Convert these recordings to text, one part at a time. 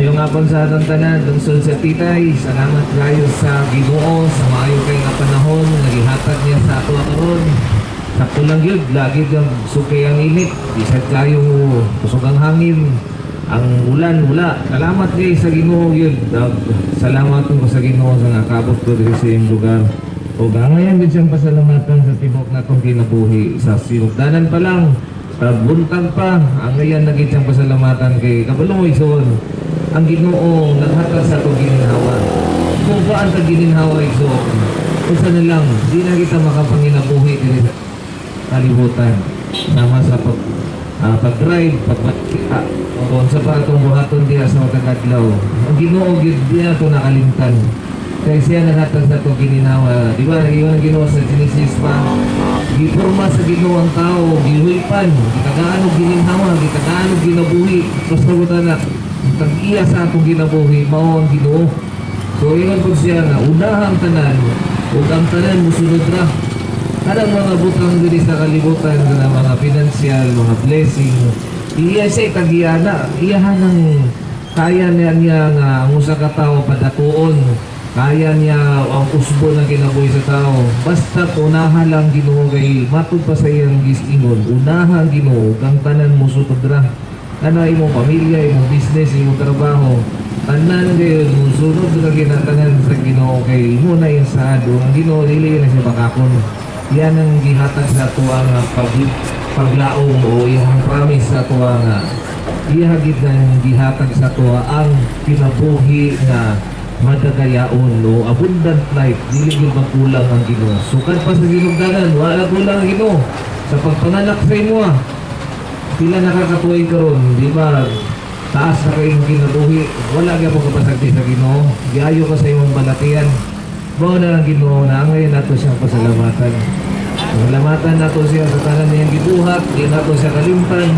Mayong hapon sa atong tanan, lungsod sa Titay. Salamat kayo sa Ginoo sa maayo kay nga panahon nga gihatag niya sa ato karon. Sakto lang yun, lagi kang sukay ang init. Isad kayo kusog ang hangin. Ang ulan, wala. Salamat kayo sa Ginoo yun. Salamat ko sa Ginoo sa nakabot ko dito sa iyong lugar. O ngayon din siyang pasalamatan sa tibok na itong kinabuhi. Sa sinugdanan pa lang, buntag pa, ang ngayon naging siyang pasalamatan kay Kabaloy Son. Ang Ginoo naghatag sa itong gininhawa. Kung saan ka gininhawa ito, kung saan na lang, di na kita makapanginabuhi dito sa kalibutan. Sama sa pag-drive, pagbatika, kung sa pa itong buhaton diya sa matagadlaw. Ang Ginoo, di na ito nakalimtan. Kaya siya naghatag sa itong gininhawa. Di ba, iyon ang Ginoo sa Genesis pa. Giporma sa Ginoo ang tao, gihuipan, gitagaan o gininhawa, gitagaan o ginabuhi. Tapos nagutan na, tag-iya sa atong ginabuhi, mao ang Ginoo. So, ingon po siya na unahang tanan, o ang tanan musunod ra. Kadang mga butang diri sa kalibutan, na mga financial, mga blessing, iya siya tag-iyana, iyahan ng kaya niya nga ang usa ka tao padatuon, kaya niya ang usbo na kinabuhi sa tao. Basta unahan lang Ginoo kay matud pa sa iyang gisingon, unahan Ginoo, ang tanan musunod ra. Ano imong pamilya, imong business, imong trabaho, tanan gayon sunod na ginatanan sa Ginoo kay imo na yung saado. Ang Ginoo dili na siya bakakon. Yan ang gihatag sa tuwang paglaom o iyang promise sa tuwang ihagid na gihatag sa tuwa ang kinabuhi na madagayaon o abundant life. Dili gyud magkulang ang Ginoo. Sukad pa sa ginugdanan, wala kulang ang Ginoo sa pagpanganak sa imo. Pila nakakatuway karon, di ba? Taas na kayo kinabuhi, wala ka po kapasagti sa Ginoo. Giayo ka sa imong balatian. Bao na ang Ginoo na ngayon nato siyang pasalamatan. Pasalamatan nato siya sa tanan niyang gibuhat, di nato siya kalimtan.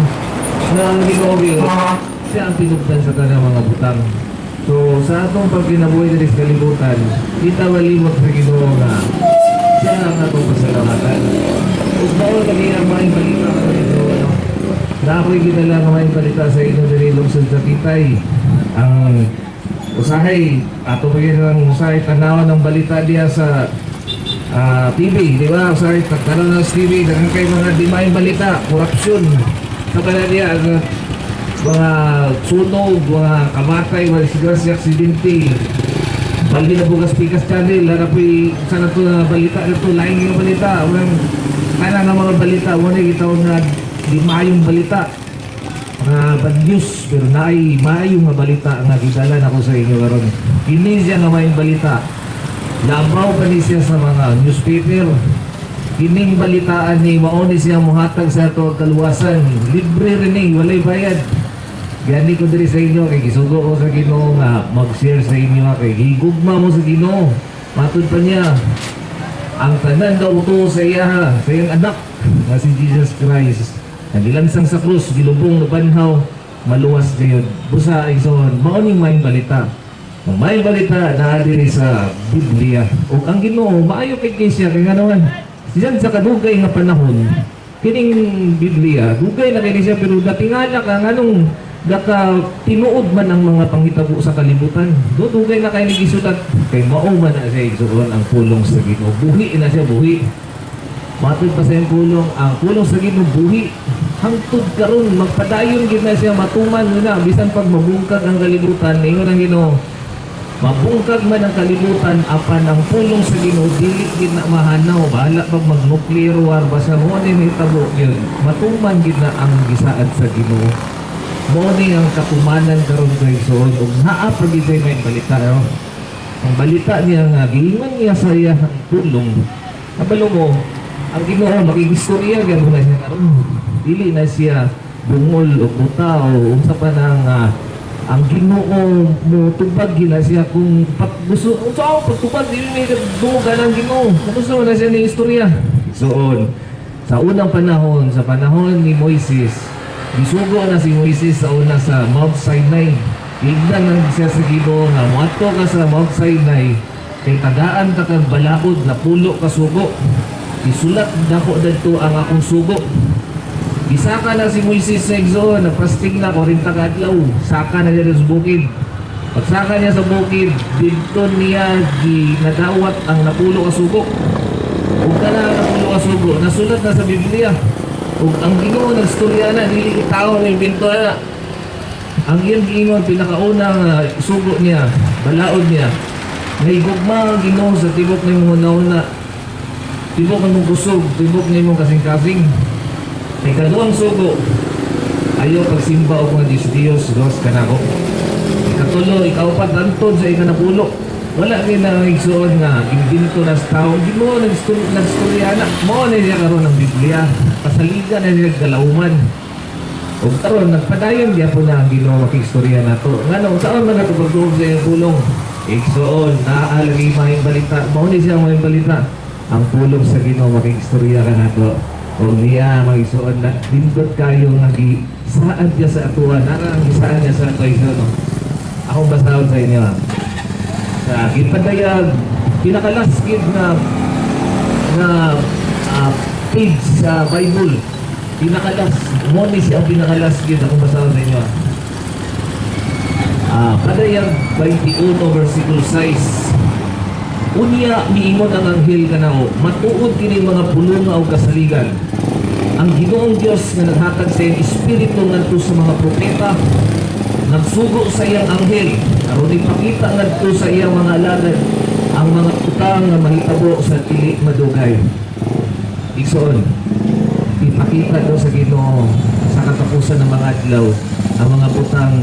Na ang Ginoo siya ang pinugdan sa tanang mga butang. So sa atong pagkinabuhi diri sa kalibutan, kita malimot sa Ginoo nga siya ang atong pasalamatan. Ug bao kami ang mga balita sa Ginoo. Na ako'y ginala nga may balita sa inyo diri lungsod sa Titay. Ang usahay, ato pa ng usahay, tanawan ng balita diya sa TV, di ba? Usahay, tanawan ng TV, dagang kay mga dimayang balita, korupsyon. Sa pala diya, mga sunog, mga kamatay, mga sigrasya, aksidente. Bali na bugas pikas channel, harapoy, sana ito na balita, ito, laing yung balita. Kaya na mga balita, muna kita na di maayong balita bad news pero naay maayong nga balita nga gidalan ako sa inyo karon. Kini siya nga maayong balita labaw pa ni siya sa mga newspaper. Kining balitaan ni mao ni siya mohatag sa ato kaluwasan, libre rin walay bayad. Gani ko diri sa inyo kay gisugo ko sa Ginoo nga mag-share sa inyo kay higugma mo sa Ginoo. Matud pa niya ang tanan daw uto sa iya sa iyang anak nga si Jesus Christ. Nagilansang sa krus, gilubong na banhaw, maluwas gayon. Busa igsoon, maoning may balita. Ang may balita na diri sa Biblia. O ang Ginoo, maayo kay siya, kaya naman, siyan sa kadugay nga panahon, kining Biblia, dugay na kay siya, pero datingala ka, anong daka tinuod man ang mga panghitabo sa kalibutan. Dugay na kay nagisutat, kay mao man na siya igsoon ang pulong sa Ginoo. Buhi na siya, buhi. Matod pa sa iyong pulong, ang pulong sa Ginoo buhi. Hangtod karon magpadayon gid na siya matuman na bisan pag mabungkag ang kalibutan, ingon ang Ginoo. Mabungkag man ang kalibutan apan ang pulong sa Ginoo dili gid na mahanaw. Bahala pag mag-nuclear war basta mo ni hitabo gyud. Matuman gid na ang gisaad sa Ginoo. Mo ni ang katumanan karon kay Igsoon ug naa pa gid may balita no. Ang balita niya nga giingon niya sa iyang pulong. Kabalo mo ang Ginoo makikistorya gyud na siya karon. Dili na siya bungol o buta o unsa pa nang ang Ginoo mo tubag gina siya kung gusto unsa pagtubag dili ni dungan ang Ginoo. Gusto na siya ni istorya. Soon sa unang panahon, sa panahon ni Moises, gisugo na si Moises sa una sa Mount Sinai. Igdan na siya sa Ginoo nga moadto ka sa Mount Sinai kay tagaan ka kag balaod na pulo ka sugo. Isulat dako dadto ang akong sugo. Gisaka na si Moises sa Igsoon, nagpasting na 40 ka adlaw. Saka na dito sa bukid. Pagsaka niya sa bukid, dito niya nadawat ang napulo ka sugo. Ug kana napulo ka sugo, nasulat na sa Biblia. Ug ang Ginoo nagstorya na, dili tao na imbento na. Ang iyang giingon pinakaunang sugo niya, balaod niya. May gugma ang Ginoo sa tibok ni mo nauna. Tibok ang mong kusog, tibok ni mo kasing-kasing. Kay kaduang sugo, ayaw pagsimba o mga Diyos, Diyos ka na ko. Ikatulo, ikaw pa tantod sa ikanapulo. Wala rin na igsuon nga, imbinto na sa tao. Hindi mo nagstorya na. Mo na niya karoon ng Biblia. Pasaligan na niya galauman. O karoon, nagpadayon diya po na ang Ginoo makistorya na to. Nga nung saan man nato pagtuog sa iyong pulong? Igsuon, naaalagi mahing balita. Mo na siya mahing balita. Ang pulong sa Ginoo makistorya ka na to. O niya, magigsuon na, dindot kayo nga saan niya sa atuan. Narang saan niya sa atuan. No? Akong basahon sa inyo. Sa gipadayag, pinakalaskid na page sa Bible. Pinakalas, moni siya ang pinakalaskid. Akong basahon sa inyo. Padayag 21 versicle 6. Unya niingon ang anghel kanao, matuod kini mga pulunga o kasaligan. Ang Ginoong Dios nga naghatag sa iyang espiritu ngadto sa mga propeta, nagsugo sa iyang anghel aron ipakita ngadto sa iyang mga alagad ang mga utang nga mahitabo sa dili madugay. Igsoon, ipakita daw sa Ginoo sa katapusan ng mga adlaw ang mga butang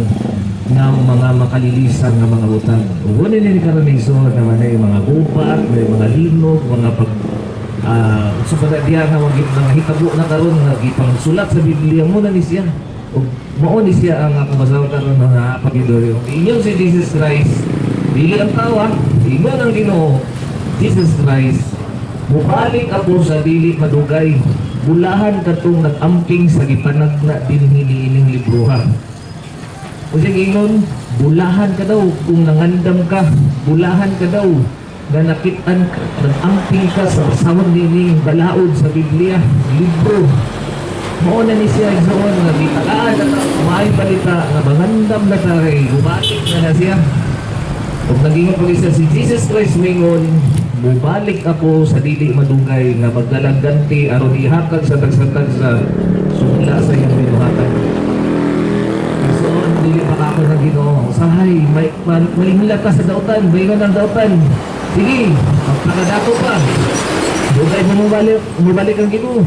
ng mga makalilisan ng mga utang. Ugunin ni karamiso naman ay mga gubat, may mga linog, mga pag so pala diya nga mga hitabo na karon nga gipang sulat sa Biblia mo na ni siya. O mao ni siya ang ako basaw karon nga pagidoryo. Inyo si Jesus Christ, dili ang tawa, ingon ang Ginoo, Jesus Christ, mubalik ako sa dili madugay. Bulahan katong nag-amping sa gipanagna dinhi ining libruha. O siya ingon, bulahan ka daw kung nangandam ka, bulahan ka daw na nakitan ka, nag-amping ka sa sawang nining balaod sa Biblia, libro. Mauna ni siya igsoon nga gitalaan na may balita nga mangandam na tayo, bumalik na siya. Kung naging pag isa si Jesus Christ mingon, bubalik ako sa dili madugay nga magdalang ganti aron ihakag sa tagsatag sa sumula sa iyong binuhatan. Dili pa ako ng Ginoo. Usahay, malimula ka sa dautan, bayon ang dautan. Sige, magpakadako pa. Dugay mo umabalik ang Ginoo.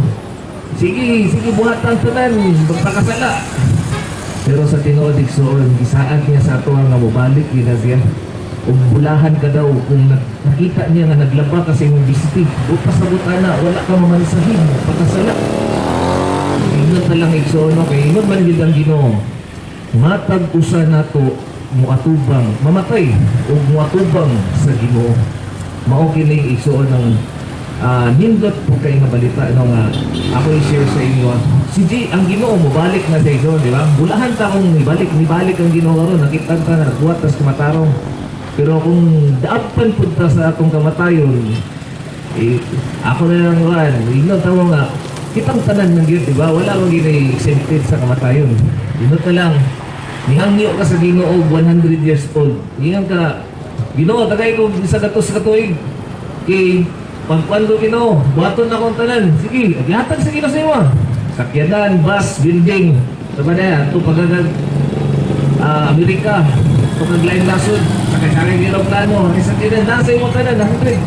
Sige, buhat ang tanan, magpakasala. Pero sa tinuod igsoon, isaan niya sa ato nga mubalik gina siya. Kung bulahan ka daw, kung nakita niya nga naglaba kasi yung bistig, bupas sa butana, wala ka mamansahin, magpakasala. Ingat na lang igsoon, okay? Ingat man yun ang Ginoo. Matag usa nato muatubang mamatay o muatubang sa Ginoo. Mao kini igsuon ng nindot po kay nga balita no nga ako i-share sa inyo. Si ang Ginoo mo balik na sa igsoon, di ba? Bulahan ta kung nibalik ang Ginoo karon, nakita ta na nagbuhat tas kumatarong. Pero kung daapan pud ta sa akong kamatayon, ako na lang wan, ingon tawo nga kitang tanan ng Dios, di ba? Wala mang ginay exempted sa kamatayon. Inot na lang, nihangyo ka sa Ginoo 100 years old. Ingat ka, Ginoo, tagay ko sa gatos katuig. Kay, pagpando Ginoo, buhaton na akong tanan. Sige, aglatag sa Ginoo sa iyo. Sakyanan, bus, building. Diba na yan? Ito pagkagag Amerika. Ito kaglain lasod. Sakay-sakay Ginoo plano. Sa tinan, nasa iyo tanan, 100.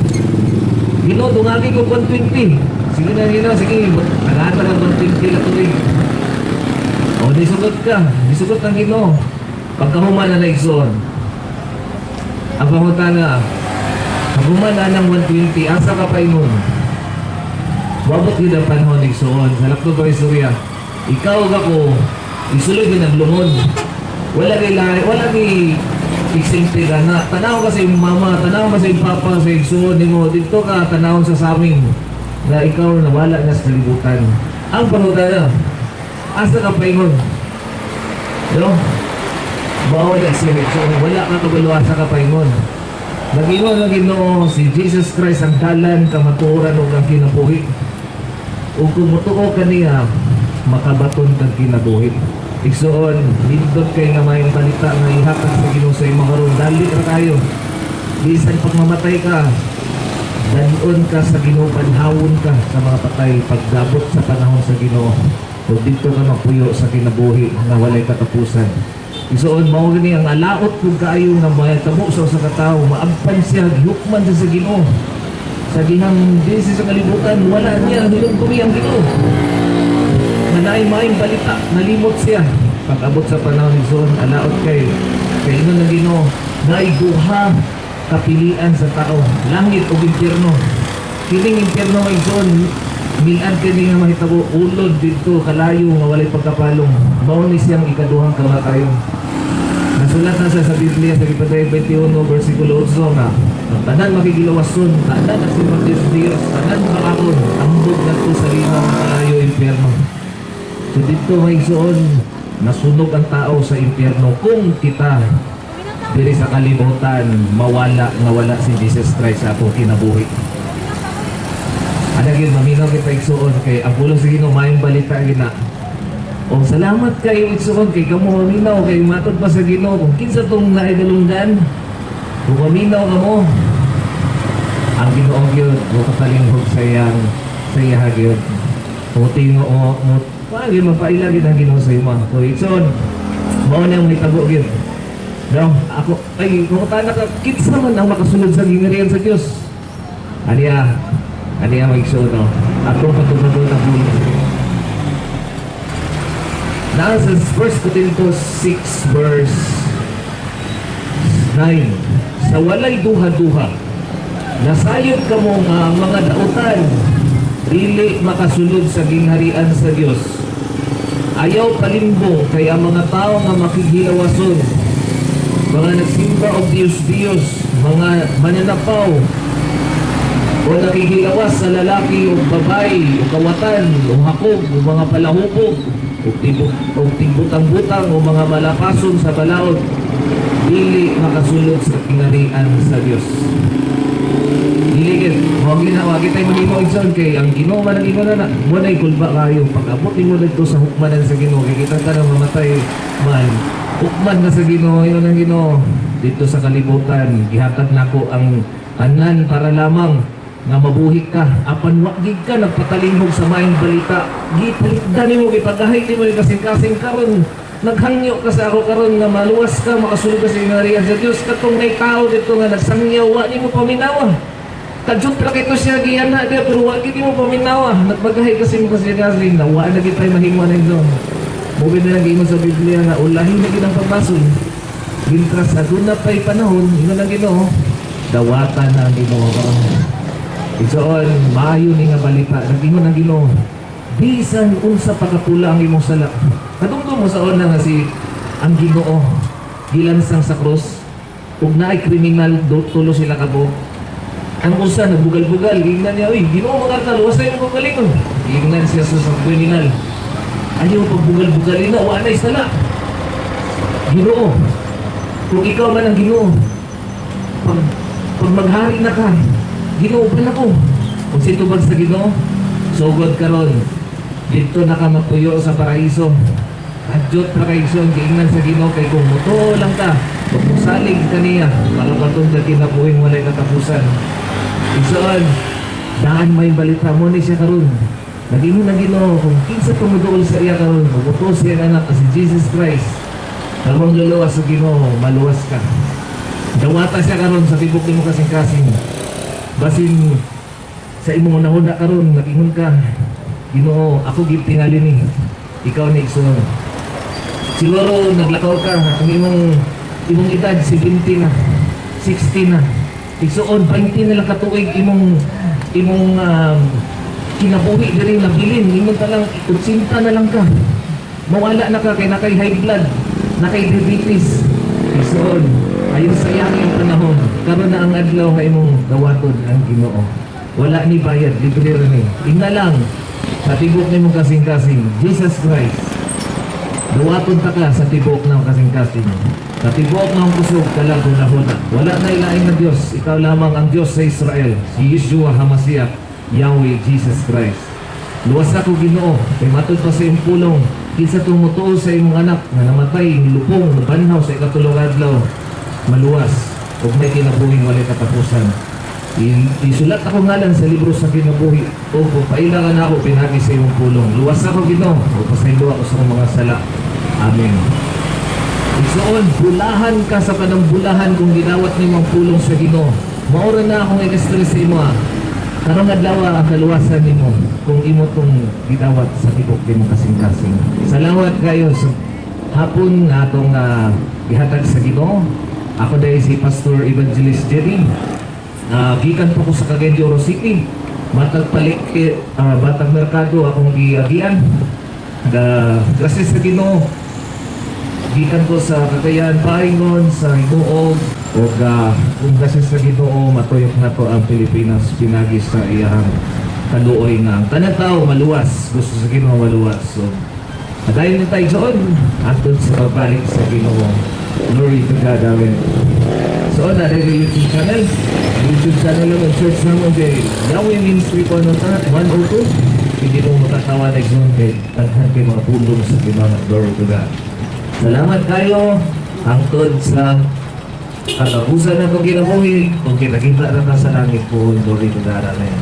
Ginoo, dungagi ko 120. Sige na Ginoo, sige. Agata ng 120 na tuig. O, disugot ka. Disugot ng Ginoo. Pagkahuman na naigsoon. Ang pangutana, paghuman na ng 120, asa ka pa ingon? Wabot yun ang panahon naigsoon. Sa lakto ko istorya, ikaw ako, isuloy din ang lumon. Wala ni exempted na. Tanaw ka sa iyong mama, tanaw ka sa iyong papa, sa igsoon mo. Dito ka, tanaw sa saming na ikaw nawala na sa kalibutan. Ang pangutana, asa ka paingon? No? Bawal na siya. So, wala ka kabaluasa ka paingon. Nag-ingon ng Ginoo si Jesus Christ ang dalan, kamatuoran o kang kinabuhi. O kung mutuo ka niya, makabaton kang kinabuhi. Igsoon, lindot kay nga may balita nga ihatag sa Ginoo sa imong karon. Dali ra kayo. Bisan pag mamatay ka, danon ka sa Ginoo, panhawon ka sa mga patay pagdabot sa panahon sa Ginoo. So dito ka mapuyo sa kinabuhi nga walay katapusan. Igsoon, mao gani ang alaot kung kaayo nga mahitabo sa usa ka tawo, maabpan siya, gihukman siya sa Ginoo. Sa ginang disi sa kalibutan, wala niya hilong-tumi ang Ginoo. Manay maing balita, nalimot siya. Pag-abot sa panahon ni Son, alaot kay ingon ng Ginoo, naiguha kapilian sa tao, langit o impyerno. Kining impyerno ay Son, milan kini nga mahitabo, ulod dito, kalayo, nga walay pagkapalong. Mao ni siyang ikaduhang kamatayon. Nasulat na sa Biblia sa Ipatay 21, versikulo 8 nga, ang tanan makigilawason, tanan na si Diyos, tanan makakon, ambog na to sa linaw ng kalayo impyerno. So dito may suon, nasunog ang tao sa impyerno kung kita diri sa kalibutan mawala nga wala si Jesus Christ sa atong kinabuhi. Ana gyud maminaw kita igsuon kay ang pulong sa Ginoo maayong balita gina. O salamat kayo igsuon kay kamo maminaw kay matod pa sa Ginoo kung kinsa tong naidalunggan. Kung maminaw kamo ang Ginoo gyud mo kapalinghog sa iya gyud. Puti mo pagi magpaila gid ang Ginoo sa imo. So igsoon mao na ang mitabo gyud. No, ako ay kung tanak ka kinsa man ang makasunod sa gingharian sa Dios. Aniya magigsoon no. Ako patungod na bulo. Nasa 1 Corintios 6 verse 9. Sa walay duha-duha, nasayod kamo nga ang mga dautan dili makasulod sa gingharian sa Dios. Ayaw palimbong kay ang mga tao nga makigilawason, mga nagsimba og Diyos, mga mananapaw, o nakikilawas sa lalaki o babae, o kawatan, o hakog, o mga palahubog, o timbutang-butang, o mga malapason sa balaod, dili makasulod sa kinarian sa Diyos. Dili huwag tayo mahimo igsoon kay ang Ginoo man ang ingon na mo na kulba kayo pag-abot mo dito sa hukmanan sa Ginoo kay kita ka nang mamatay man hukman na sa Ginoo yun ang Ginoo dito sa kalibutan gihatag nako ang anan para lamang nga mabuhi ka apan wa gid ka nagpatalingog sa maayong balita gipaligdan nimo gipagahay nimo ni kasing-kasing karon naghangyo ka sa ako karon nga maluwas ka makasulod ka sa inarian sa Dios katong may tao dito nga nagsangyaw wa nimo paminawa. Kadyot pra kay to siya giyana dia pero wa gid mo paminawa nagbagahay kasi mo kasi kasi na wa na gid tay mahimo na igsoon. Mubin na lang ingon sa Biblia na ulahin na gid ang pagbason. Gintras sa duna pay panahon ingon ang Ginoo dawatan na ang Ginoo karon. Igsoon maayo ni nga balita nagingon ang Ginoo bisan unsa pagkapula ang imong sala. Kadungdong mo sa una nga si ang Ginoo gilansang sa krus ug naay kriminal tulo sila kabuok. Ang usa nagbugal-bugal, gingnan niya, uy, Ginoo mga luwas na yung bugalingon. Gingnan siya sa kriminal. Ayaw pagbugal-bugalin na, wala isala. Ginoo, kung ikaw man ang Ginoo, pag maghari na ka, Ginoo pa na ko. Kung situbag sa Ginoo, sugod ka ron. Dito na ka mapuyo sa paraiso. Kadyot na kayo gingnan sa Ginoo kay kung muto lang ka, kung musalig ka niya, para patong na kinabuhin walay katapusan. Igsoon, daan may balita mo ni siya karon. Naging na Ginoo kung kinsa tumuduol sa iya karon, utos siya anak si Jesus Christ. Kalmang luluwas sa Ginoo, maluwas ka. Dawata siya karon sa tibok nimo kasing-kasing. Basin sa imong nahuna karon, nagingon ka, Ginoo, ako gid tingali ni. Ikaw ni igsoon. Siguro naglakaw ka ang imong edad 70 na, 60 na. Igsoon, 20 na lang katuig imong kinabuhi diri nabilin, imong talang 80 na lang ka. Mawala na ka kay nakay high blood, nakay diabetes. Igsoon, ayon sa iyang panahon, karon na ang adlaw nga imong dawaton ang Ginoo. Wala ni bayad, libre ra ni. Tingna lang sa tibok nimong kasing-kasing, Jesus Christ. Dawaton ta ka sa tibok ng kasing-kasing. Sa tibok ng kusog kalang hunahuna. Wala na ilaing na Diyos. Ikaw lamang ang Diyos sa Israel. Si Yeshua HaMashiach, Yahweh Jesus Christ. Luwas ako Ginoo, kay matod pa sa imong pulong. Kinsa tumutuo sa imong anak nga namatay, nilupong, nabanhaw sa ikatulong adlaw, maluwas, ug may kinabuhing walay katapusan. Isulat ako ngalan sa libro sa kinabuhi. O pailangan ako pinagi sa imong pulong. Luwas ako Ginoo, o pasaylo ako sa mga sala. Amen. Igsoon, bulahan ka sa kanang bulahan kung ginawat ni mong pulong sa Ginoo. Maura na akong i-stress sa imo ha. Karong adlaw ang kaluwasan nimo kung imo tong gidawat sa tibok nimo kasing-kasing. Salamat kayo sa hapon nga atong ihatag sa Ginoo. Ako dahil si Pastor Evangelist Jerry. Gikan po ko sa Cagayan de Oro City. Matag Batang Merkado akong giagian. Gracias sa Ginoo. Gikan ko sa Cagayan, Paingon, sa Hinuog. O kung gracias sa Ginoo, matuyok na to ang Pilipinas pinagi sa iyang kaluoy nga. Ang tanang tao maluwas. Gusto sa Ginoo maluwas. So, adayon na tayo doon. Atod sa pagbalik sa Ginoo. Glory to God. Amen. So, na yung YouTube channel. YouTube channel lang ang church naman kay Yahweh Ministry po ano ta, 102. Hindi mo matatawa na zone kay taghan kay mga pulong sa Ginoo. Glory to God. Salamat kayo. Angkod sa katapusan na itong kinabuhi. Kung kinakita na sa langit po, glory to God. Amen.